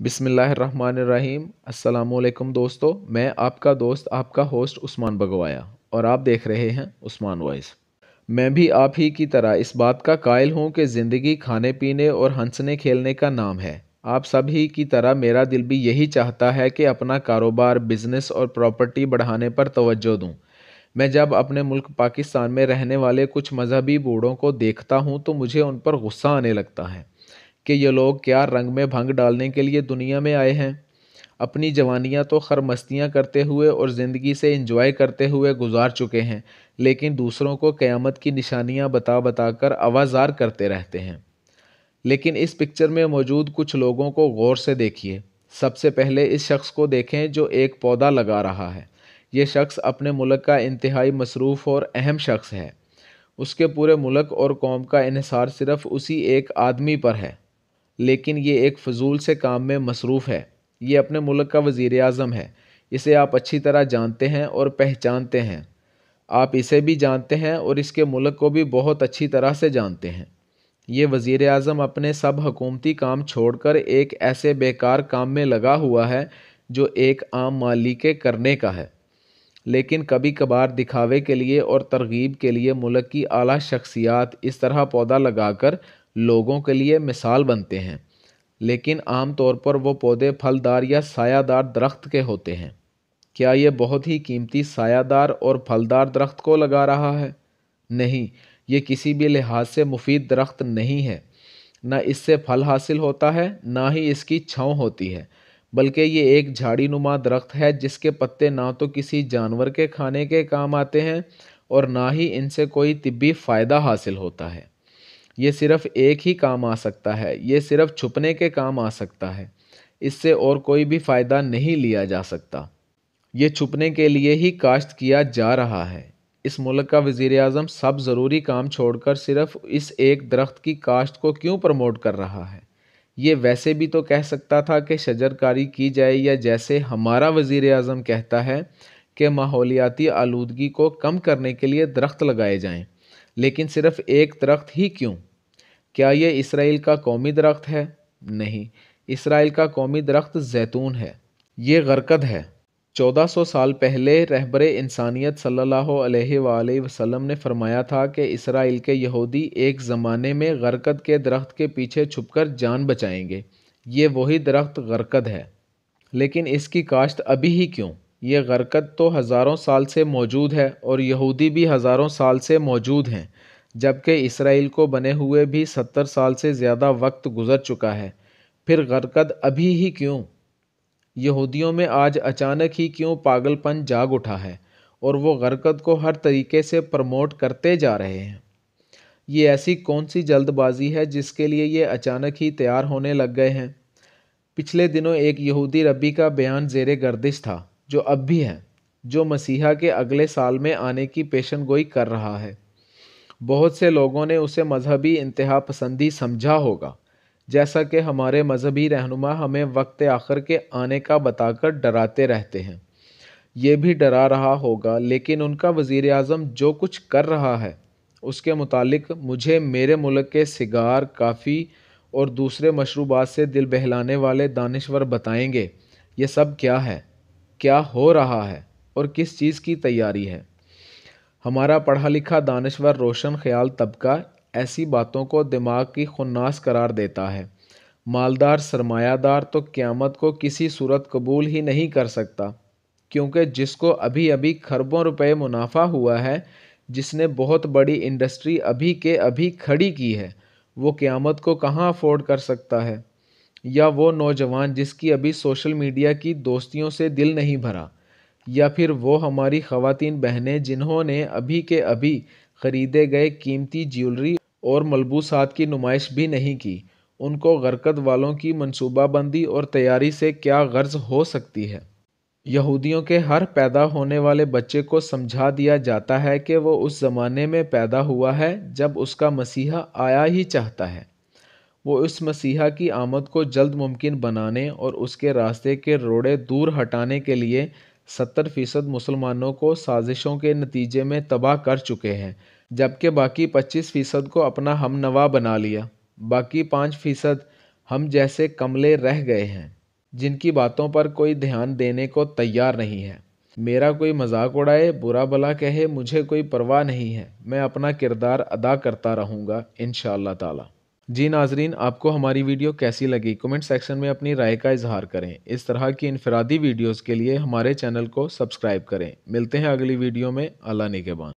बिस्मिल्लाहिर्रहमानिर्रहीम। अस्सलाम वालेकुम दोस्तों, मैं आपका दोस्त आपका होस्ट उस्मान बगवाया और आप देख रहे हैं उस्मान वॉइस। मैं भी आप ही की तरह इस बात का कायल हूँ कि ज़िंदगी खाने पीने और हंसने खेलने का नाम है। आप सभी की तरह मेरा दिल भी यही चाहता है कि अपना कारोबार, बिजनेस और प्रॉपर्टी बढ़ाने पर तवज्जो दूँ। मैं जब अपने मुल्क पाकिस्तान में रहने वाले कुछ मजहबी बूढ़ों को देखता हूँ तो मुझे उन पर गुस्सा आने लगता है कि ये लोग क्या रंग में भंग डालने के लिए दुनिया में आए हैं। अपनी जवानियां तो खर मस्तियाँ करते हुए और ज़िंदगी से इंजॉय करते हुए गुजार चुके हैं, लेकिन दूसरों को क़यामत की निशानियां बता बता कर आवाज़ार करते रहते हैं। लेकिन इस पिक्चर में मौजूद कुछ लोगों को गौर से देखिए। सबसे पहले इस शख्स को देखें जो एक पौधा लगा रहा है। ये शख्स अपने मुल्क का इंतहाई मसरूफ़ और अहम शख्स है। उसके पूरे मुल्क और कौम का इन्हिसार सिर्फ उसी एक आदमी पर है, लेकिन ये एक फ़जूल से काम में मसरूफ़ है। ये अपने मुल्क का वज़ीर आज़म है। इसे आप अच्छी तरह जानते हैं और पहचानते हैं। आप इसे भी जानते हैं और इसके मुल्क को भी बहुत अच्छी तरह से जानते हैं। ये वज़ीर आज़म अपने सब हुकूमती काम छोड़कर एक ऐसे बेकार काम में लगा हुआ है जो एक आम माली के करने का है, लेकिन कभी कभार दिखावे के लिए और तरगीब के लिए मुल्क की आला शख्सियात इस तरह पौधा लगाकर लोगों के लिए मिसाल बनते हैं। लेकिन आम तौर पर वो पौधे फलदार या सायादार दरख्त के होते हैं। क्या ये बहुत ही कीमती सायादार और फलदार दरख्त को लगा रहा है? नहीं, ये किसी भी लिहाज से मुफीद दरख्त नहीं है। न इससे फल हासिल होता है, ना ही इसकी छाँव होती है, बल्कि ये एक झाड़ी नुमा दरख्त है जिसके पत्ते ना तो किसी जानवर के खाने के काम आते हैं और ना ही इनसे कोई तिब्बी फ़ायदा हासिल होता है। ये सिर्फ़ एक ही काम आ सकता है, ये सिर्फ़ छुपने के काम आ सकता है। इससे और कोई भी फ़ायदा नहीं लिया जा सकता। ये छुपने के लिए ही काश्त किया जा रहा है। इस मुल्क का वज़ीर आज़म सब ज़रूरी काम छोड़कर सिर्फ़ इस एक दरख्त की काश्त को क्यों प्रमोट कर रहा है? ये वैसे भी तो कह सकता था कि शजरकारी की जाए, या जैसे हमारा वज़ीर आज़म कहता है कि माहौलियाती आलूदगी को कम करने के लिए दरख्त लगाए जाएं। लेकिन सिर्फ़ एक दरख्त ही क्यों? क्या ये इसराइल का कौमी दरख्त है? नहीं, इसराइल का कौमी दरख्त जैतून है। ये गरकद है। 1400 साल पहले रहबरे इंसानियत सल्लल्लाहु अलैहि वसल्लम ने फरमाया था कि इसराइल के यहूदी एक ज़माने में गरकद के दरख्त के पीछे छुपकर जान बचाएंगे। ये वही दरख्त गरकद है। लेकिन इसकी काश्त अभी ही क्यों? ये गरकद तो हज़ारों साल से मौजूद है और यहूदी भी हज़ारों साल से मौजूद हैं, जबकि इसराइल को बने हुए भी 70 साल से ज़्यादा वक्त गुजर चुका है। फिर गरकद अभी ही क्यों? यहूदियों में आज अचानक ही क्यों पागलपन जाग उठा है और वो गरकद को हर तरीके से प्रमोट करते जा रहे हैं? ये ऐसी कौन सी जल्दबाजी है जिसके लिए ये अचानक ही तैयार होने लग गए हैं? पिछले दिनों एक यहूदी रब्बी का बयान ज़ेरे गर्दिश था, जो अब भी है, जो मसीहा के अगले साल में आने की पेशन गोई कर रहा है। बहुत से लोगों ने उसे मजहबी इंतहा पसंदी समझा होगा, जैसा कि हमारे मजहबी रहनुमा हमें वक्त आखिर के आने का बताकर डराते रहते हैं। ये भी डरा रहा होगा, लेकिन उनका वज़ीर आज़म जो कुछ कर रहा है उसके मुतालिक मुझे मेरे मुल्क के सिगार, काफ़ी और दूसरे मशरूबात से दिल बहलाने वाले दानिश्वर बताएंगे ये सब क्या है, क्या हो रहा है और किस चीज़ की तैयारी है। हमारा पढ़ा लिखा दानिश्वर रोशन ख्याल तबका ऐसी बातों को दिमाग की खुन्नास करार देता है। मालदार सरमायादार तो क़यामत को किसी सूरत कबूल ही नहीं कर सकता, क्योंकि जिसको अभी अभी खरबों रुपए मुनाफा हुआ है, जिसने बहुत बड़ी इंडस्ट्री अभी के अभी खड़ी की है, वो क़यामत को कहाँ अफोर्ड कर सकता है? या वो नौजवान जिसकी अभी सोशल मीडिया की दोस्तियों से दिल नहीं भरा, या फिर वो हमारी ख़वातीन बहनें जिन्होंने अभी के अभी ख़रीदे गए कीमती ज्वेलरी और मलबूसात की नुमाइश भी नहीं की, उनको गरकद वालों की मनसूबाबंदी और तैयारी से क्या गर्ज हो सकती है? यहूदियों के हर पैदा होने वाले बच्चे को समझा दिया जाता है कि वो उस ज़माने में पैदा हुआ है जब उसका मसीहा आया ही चाहता है। वो उस मसीहा की आमद को जल्द मुमकिन बनाने और उसके रास्ते के रोड़े दूर हटाने के लिए 70% मुसलमानों को साजिशों के नतीजे में तबाह कर चुके हैं, जबकि बाकी 25% को अपना हमनवा बना लिया। बाकी 5% हम जैसे कमले रह गए हैं। जिनकी बातों पर कोई ध्यान देने को तैयार नहीं है। मेरा कोई मजाक उड़ाए, बुरा भला कहे, मुझे कोई परवाह नहीं है। मैं अपना किरदार अदा करता रहूँगा इंशाअल्लाह ताला। जी नाजरीन, आपको हमारी वीडियो कैसी लगी कमेंट सेक्शन में अपनी राय का इजहार करें। इस तरह की इनफरादी वीडियोस के लिए हमारे चैनल को सब्सक्राइब करें। मिलते हैं अगली वीडियो में। अल्लाह निगहबान।